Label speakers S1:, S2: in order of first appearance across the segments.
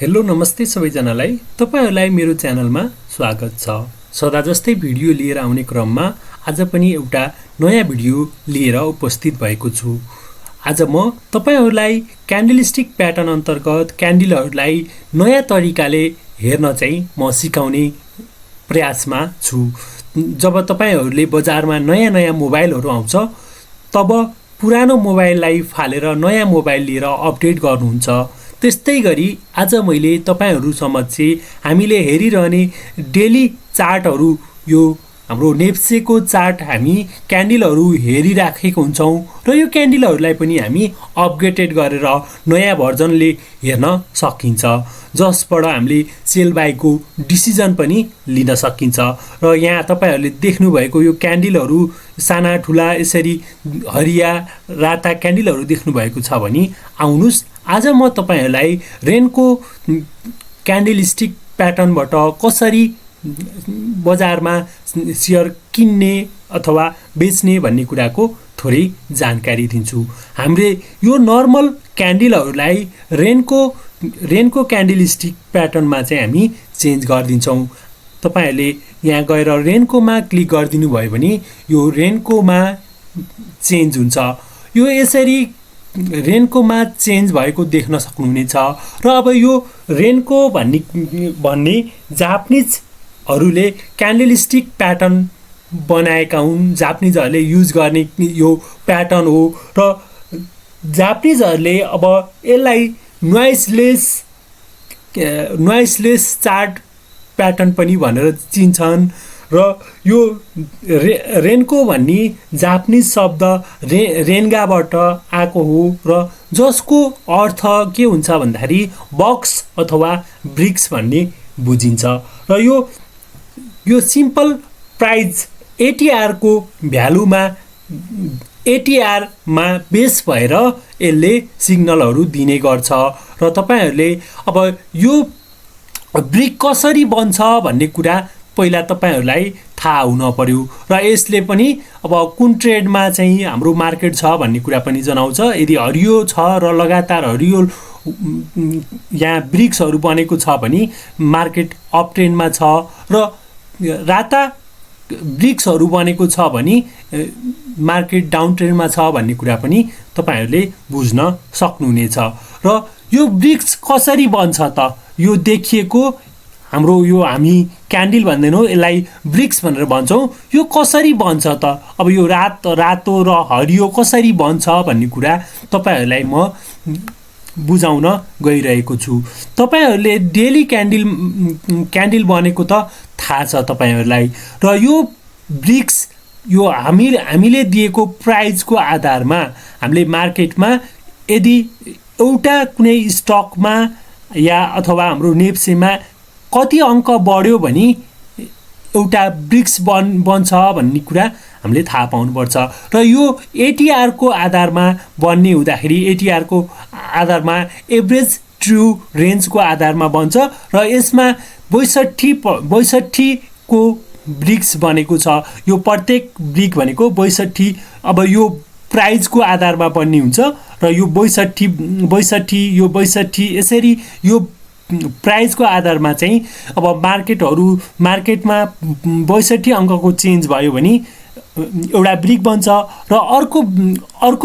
S1: Hello नमस्ते सबैजनालाई तपाईहरुलाई मेरो च्यानलमा स्वागत छ। सदा जस्तै भिडियो लिएर आउने क्रममा आज पनि एउटा नयाँ भिडियो लिएर उपस्थित भएको छु। आज म तपाईहरुलाई क्यान्डलस्टिक प्याटर्न अन्तर्गत क्यान्डलहरुलाई नयाँ तरिकाले हेर्न चाहिँ म सिकाउने प्रयासमा छु। जब तपाईहरुले बजारमा नयाँ मोबाइलहरु आउँछ तब पुरानो मोबाइललाई फालेर नयाँ मोबाइल लिएर अपडेट गर्नुहुन्छ। त्यस्तै गरी आज मैले तपाईहरु समक्ष हामीले हेरिरहने डेली चार्टहरु यो हाम्रो नेप्सेको चार्ट हामी क्यान्डलहरु हेरिराखेको हुन्छौं र यो क्यान्डलहरुलाई पनि हामी अपग्रेडेड गरेर नयाँ भर्जनले हेर्न सकिन्छ, जसबाट हामीले सेल बाईको डिसिजन पनि लिन सकिन्छ। र यहाँ तपाईहरुले देख्नु भएको यो क्यान्डलहरु साना ठुला यसरी हरिया राता क्यान्डलहरु देख्नु भएको छ भने आउनुस् आज म तपाईहरुलाई रेनको क्यान्डलस्टिक प्याटर्नबाट कसरी बजारमा शेयर किन्ने अथवा बेच्ने भन्ने कुराको थोरै जानकारी दिन्छु। हामीले यो नर्मल क्यान्डलहरुलाई रेनको क्यान्डलस्टिक प्याटर्नमा चाहिँ हामी चेन्ज गर्दिन्छौं। तपाईहरुले यहाँ गएर रेनकोमा क्लिक गर्दिनु भयो भने यो रेनकोमा चेन्ज हुन्छ। यो यसरी रेनकोमा चेन्ज भएको देख्न सक्नुहुनेछ। र अब यो रेनको भन्ने जापानिजहरुले क्यान्डलस्टिक प्याटर्न बनाएका हुन्। जापानिजहरुले युज गर्ने यो प्याटर्न हो र जापानिजहरुले अब यसलाई नोइसलेस चार्ट प्याटर्न पनि भनेर चिन्छन्। र यो रेनको भन्ने जापानिज शब्द रेन्गाबाट आएको हो र जसको अर्थ के हुन्छ भन्दाखेरि बक्स अथवा ब्रिक्स भन्ने बुझिन्छ। र यो सिम्पल प्राइस एटीआर को भ्यालुमा एटीआर मा बेस भएर यसले सिग्नलहरु दिने गर्छ। र तपाईहरुले अब यो ब्रिक कसरी बन्छ भन्ने कुरा पहिला तपाईहरुलाई थाहा हुन पर्यो र यसले पनि अब कुन ट्रेडमा चाहिँ हाम्रो मार्केट छ भन्ने कुरा पनि जनाउँछ। यदि हरियो छ र लगातार हरियो यहाँ ब्रिक्सहरु बनेको छ भने मार्केट अप ट्रेन्डमा छ र राता ब्रिक्सहरु बनेको छ भने मार्केट डाउन ट्रेन्डमा छ भन्ने कुरा पनि तपाईहरुले बुझ्न सक्नुहुनेछ। र यो ब्रिक्स कसरी बन्छ त? यो देखिएको हाम्रो यो हामी क्यान्डल भन्दैनौं, यसलाई ब्रिक्स भनेर भन्छौं। यो कसरी बन्छ त? अब यो रातो र हरियो कसरी बन्छ भन्ने कुरा तपाईहरुलाई म बुझाउन गइरहेको छु। तपाईहरुले डेली क्यान्डल बनेको त थाहा छ तपाईहरुलाई। र यो ब्रिक्स यो हामीले दिएको प्राइसको आधारमा हामीले मार्केटमा यदि एउटा कुनै स्टकमा या अथवा हाम्रो नेप्सेमा कति अंक बढ्यो भने एउटा ब्रिक्स बन्छ भन्ने कुरा हामीले थाहा पाउनुपर्छ। र यो एटीआर को आधारमा बन्ने हुँदाखेरि एटीआर को आधारमा एभरेज ट्रु रेन्जको आधारमा बन्छ र यसमा 62 को ब्रिक्स बनेको छ। यो प्रत्येक ब्रिक भनेको 62 अब यो प्राइसको आधारमा बन्ने हुन्छ र यो 62 यसरी यो प्राइसको आधारमा चाहिँ अब मार्केटमा 62 अंकको चेन्ज भयो भने एउटा ब्रिक बन्छ र अर्को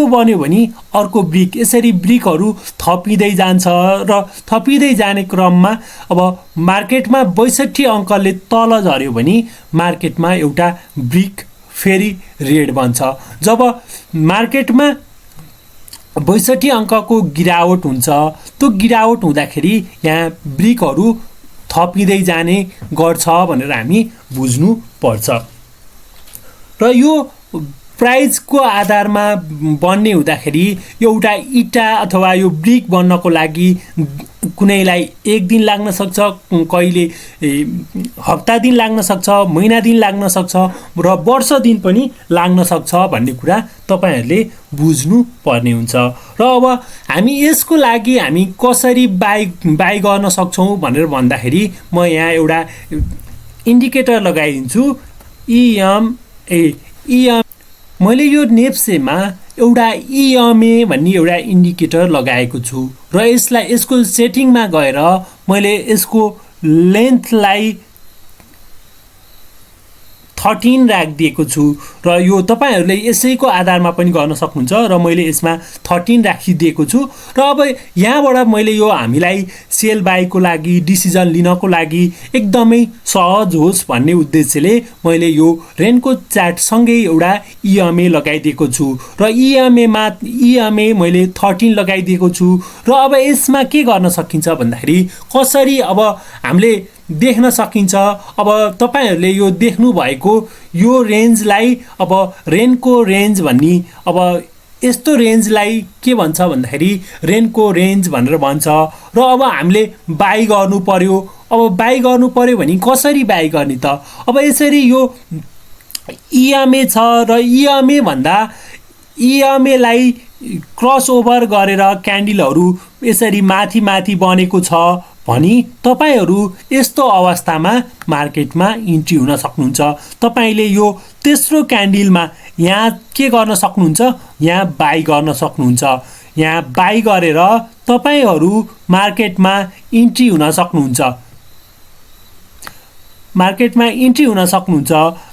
S1: बन्यो भने अर्को ब्रिक, यसरी ब्रिकहरु थपिदै जान्छ र थपिदै जाने क्रममा अब मार्केटमा 62 अंकले तल झर्यो भने मार्केटमा एउटा ब्रिक फेरि रेड बन्छ। जब मार्केटमा 62 अंकको गिरावट हुन्छ त्यो गिरावट हुँदाखेरि यहाँ ब्रिकहरु थपिदै जाने गर्छ भनेर हामी बुझ्नु पर्छ। र यो प्राइसको आधारमा बन्ने हुँदाखेरि एउटा इटा अथवा यो ब्रिक बन्नको लागि कुनैलाई एक दिन लाग्न सक्छ, कहिले हप्ता दिन लाग्न सक्छ, महिना दिन लाग्न सक्छ र वर्ष दिन पनि लाग्न सक्छ भन्ने कुरा तपाईहरुले बुझ्नु पर्ने हुन्छ। र अब हामी यसको लागि हामी कसरी बाइ गर्न सक्छौं भनेर भन्दाखेरि म यहाँ एउटा इन्डिकेटर लगाइदिन्छु। मैले यो नेप्सेमा एउटा EMA भन्ने एउटा इन्डिकेटर लगाएको छु र यसको सेटिङमा गएर मैले यसको लेन्थलाई 13 राखिदिएको छु र यो तपाईहरुले यसैको आधारमा पनि गर्न सक्नुहुन्छ र मैले यसमा 13 राखिदिएको छु र अब यहाँबाट मैले यो हामीलाई सेल बाईको लागि डिसिजन लिनको लागि एकदमै सहज होस् भन्ने उद्देश्यले मैले यो रेनको चार्ट सँगै एउटा EMA लगाइदिएको छु र EMA मैले 13 लगाइदिएको छु र अब यसमा के गर्न सकिन्छ भन्दाखेरि कसरी अब हामीले देख्न सकिन्छ। अब तपाईहरुले यो देख्नु भएको यो रेन्जलाई अब रेनको रेन्ज भन्ने अब यस्तो रेन्जलाई के भन्छ भन्दाखेरि रेनको रेन्ज भनेर भन्छ र अब हामीले बाइ गर्नु पर्यो। अब बाइ गर्नु पर्यो भने कसरी बाइ गर्ने त? अब यसरी यो EMA छ र EMA भन्दा EMA लाई क्रस ओभर गरेर क्यान्डलहरु यसरी माथि माथि बनेको छ भनी तपाईहरु यस्तो अवस्थामा मार्केटमा इन्ट्री हुन सक्नुहुन्छ। तपाईले यो तेस्रो क्यान्डलमा यहाँ के गर्न सक्नुहुन्छ? यहाँ बाइ गर्न सक्नुहुन्छ। यहाँ बाइ गरेर तपाईहरु मार्केटमा इन्ट्री हुन सक्नुहुन्छ।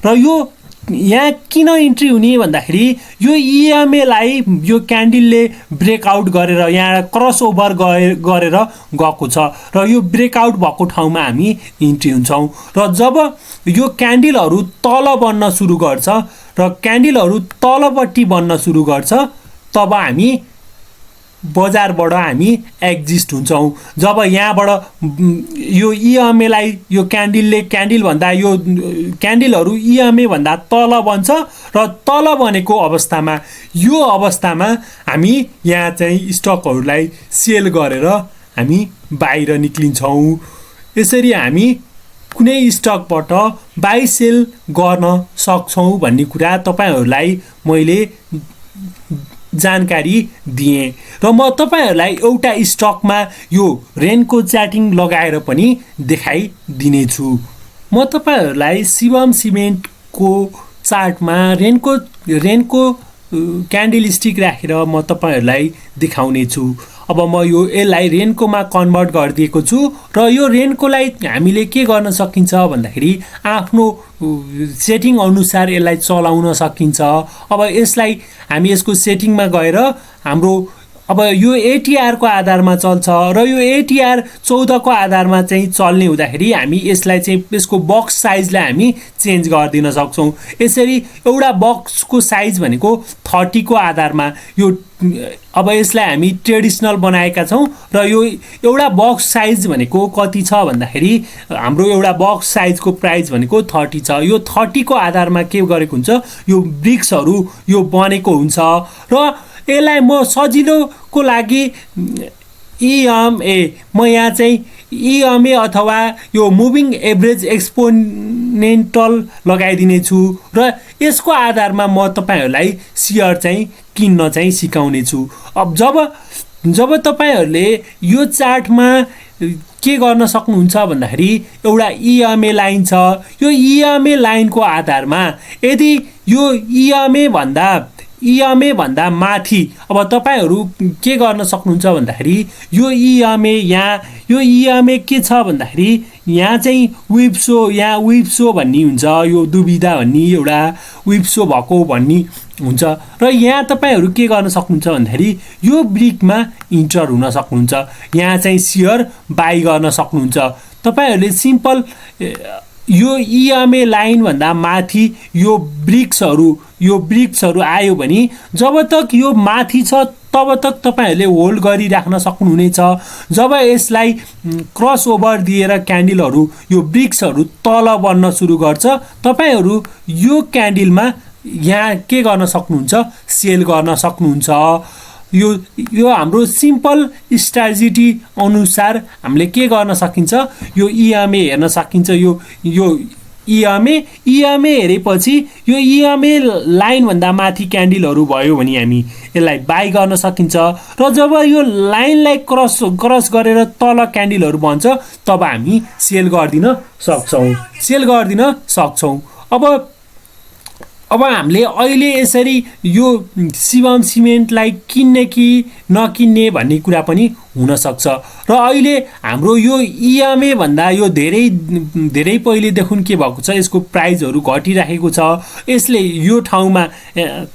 S1: र यो यहाँ किन इन्ट्री हुने भन्दाखेरि यो EMA लाई यो क्यान्डलले ब्रेकआउट गरेर यहाँ क्रस ओभर गरेर गएको छ र यो ब्रेकआउट भएको ठाउँमा हामी इन्ट्री हुन्छौं र जब यो क्यान्डलहरु तल बन्न सुरु गर्छ र क्यान्डलहरु तलपट्टि बन्न सुरु गर्छ तब हामी बजारबाट हामी एक्जिस्ट हुन्छौं। जब यहाँबाट यो EMA लाई यो क्यान्डल भन्दा यो क्यान्डलहरु EMA भन्दा तल बन्छ र तल बनेको अवस्थामा यो अवस्थामा हामी यहाँ चाहिँ स्टकहरुलाई सेल गरेर हामी बाहिर निक्लिन्छौं। यसरी हामी कुनै स्टकबाट बाइ सेल गर्न सक्छौं भन्ने कुरा तपाईहरुलाई मैले जानकारी दिए र म तपाईहरुलाई एउटा स्टकमा यो रेनको चार्टिङ लगाएर पनि देखाइदिने छु। म तपाईहरुलाई शिवम सिमेन्टको चार्टमा रेनको क्यान्डल स्टिक राखेर म तपाईहरुलाई देखाउने छु। अब म यो यसलाई रेनकोमा कन्भर्ट गरिदिएको छु र यो रेनकोलाई हामीले के गर्न सकिन्छ भन्दाखेरि आफ्नो सेटिङ अनुसार यसलाई चलाउन सकिन्छ। अब यसलाई हामी यसको सेटिङमा गएर हाम्रो अब यो ATR को आधारमा चल्छ र यो ATR 14 को आधारमा चाहिँ चल्ने हुँदाखेरि हामी यसलाई चाहिँ यसको बक्स साइजलाई हामी चेन्ज गरिदिन सक्छौं। यसरी एउटा बक्सको साइज भनेको 30 को आधारमा यो अब यसलाई हामी ट्रेडिसनल बनाएका छौं र यो एउटा बक्स साइज भनेको कति छ भन्दाखेरि हाम्रो एउटा बक्स साइजको प्राइस भनेको 30 छ। यो 30 को आधारमा के गरेको हुन्छ यो ब्रिक्सहरु यो बनेको हुन्छ र यसलाई म सजिलोको लागि EMA म यहाँ चाहिँ EMA अथवा यो मुभिङ एभरेज एक्सपोनेन्टल लगाइदिने छु र यसको आधारमा म तपाईहरुलाई शेयर चाहिँ किन्न चाहिँ सिकाउने छु। अब जब तपाईहरुले यो चार्टमा के गर्न सक्नुहुन्छ भन्दाखेरि एउटा EMA लाइन छ। यो EMA लाइनको आधारमा यदि यो EMA भन्दा माथि अब तपाईहरु के गर्न सक्नुहुन्छ भन्दाखेरि यो EMA के छ भन्दाखेरि यहाँ चाहिँ विप सो भन्ने हुन्छ। यो दुविधा भन्ने एउटा विप सो भएको भन्ने हुन्छ र यहाँ तपाईहरु के गर्न सक्नुहुन्छ भन्दाखेरि यो ब्रिकमा इन्टर हुन सक्नुहुन्छ। यहाँ चाहिँ शेयर बाइ गर्न सक्नुहुन्छ। तपाईहरुले सिम्पल यो EMA लाइन भन्दा माथि यो ब्रिक्सहरु आयो भने जब तक यो माथि छ तब तक तपाईहरुले होल्ड गरिराख्न सक्नुहुनेछ। जब यसलाई क्रस ओभर दिएर क्यान्डलहरु यो ब्रिक्सहरु तल बन्न सुरु गर्छ तपाईहरु यो क्यान्डलमा यहाँ के गर्न सक्नुहुन्छ सेल गर्न सक्नुहुन्छ। यो हाम्रो सिम्पल स्ट्र्याटेजी अनुसार हामीले के गर्न सकिन्छ यो EMA हेर्न सकिन्छ। यो EMA हेरेपछि यो EMA लाइन भन्दा माथि क्यान्डलहरु भयो भने हामी यसलाई बाइ गर्न सकिन्छ र जब यो लाइनलाई क्रस गरेर तल क्यान्डलहरु बन्छ तब हामी सेल गर्दिन सक्छौं। अब अब हामीले अहिले यसरी यो शिवम सिमेन्टलाई किन्ने कि नकिन्ने भन्ने कुरा पनि हुनसक्छ र अहिले हाम्रो यो इएमए भन्दा यो धेरै पहिलेदेखि के भएको छ, यसको प्राइजहरू घटिराखेको छ। यसले यो ठाउँमा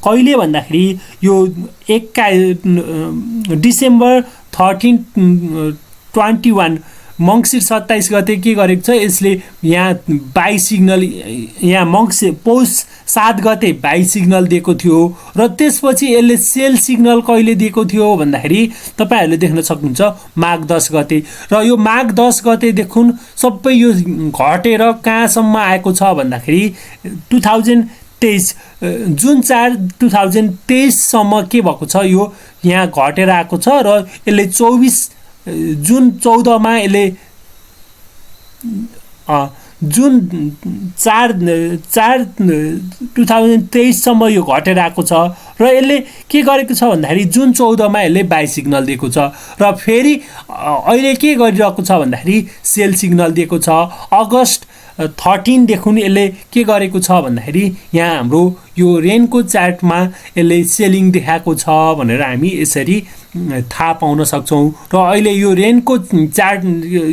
S1: कहिले भन्दाखेरि यो डिसेम्बर 13/21 मङ्सिर 27 गते के गरेको छ, यसले यहाँ बाई सिग्नल यहाँ पौष 7 गते बाई सिग्नल दिएको थियो र त्यसपछि यसले सेल सिग्नल कहिले दिएको थियो भन्दाखेरि तपाईँहरूले देख्न सक्नुहुन्छ माघ 10 गते। र यो माघ 10 गतेदेखि सबै यो घटेर कहाँसम्म आएको छ भन्दाखेरि 2023 जुन 4 2023 सम्म के भएको छ, यो यहाँ घटेर आएको छ र यसले जुन 14 मा यसले जुन 4 2023 सम्म यो घटेर आएको छ र यसले के गरेको छ भन्दाखेरि जुन 14 मा यसले बाई सिग्नल दिएको छ र फेरि अहिले के गरिरहेको छ भन्दाखेरि सेल सिग्नल दिएको छ। अगस्त 13 देखि यसले के गरेको छ भन्दाखेरि यहाँ हाम्रो यो रेनको चार्टमा यसले सेलिङ देखाएको छ भनेर हामी यसरी थाहा पाउन सक्छौँ। र अहिले यो रेनको चार्ट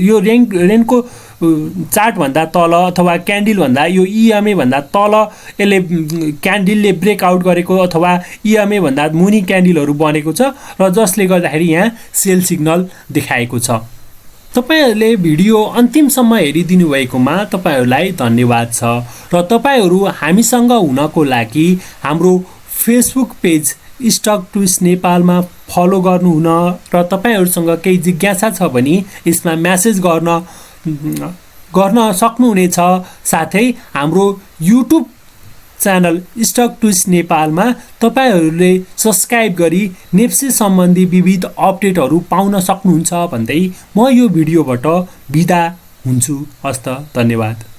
S1: यो रेनको चार्ट भन्दा तल अथवा क्यान्डल भन्दा यो इएमए भन्दा तल यसले क्यान्डलले ब्रेकआउट गरेको अथवा इएमए भन्दा मुनि क्यान्डलहरू बनेको छ र जसले गर्दाखेरि यहाँ सेल सिग्नल देखाएको छ। तपाईहरूले भिडियो अन्तिमसम्म हेरिदिनु भएकोमा तपाईहरूलाई धन्यवाद छ र तपाईहरू हामीसँग हुनको लागि हाम्रो फेसबुक पेज स्टक ट्विस्ट नेपालमा फलो गर्नुहुन र तपाईहरूसँग केही जिज्ञासा छ भने यसमा म्यासेज गर्न सक्नुहुनेछ। साथै हाम्रो युट्युब च्यानल स्टक ट्विस्ट नेपालमा तपाईहरूले सब्सक्राइब गरी नेप्से सम्बन्धी विविध अपडेटहरू पाउन सक्नुहुन्छ भन्दै म यो भिडियोबाट बिदा हुन्छु। हस्त, धन्यवाद।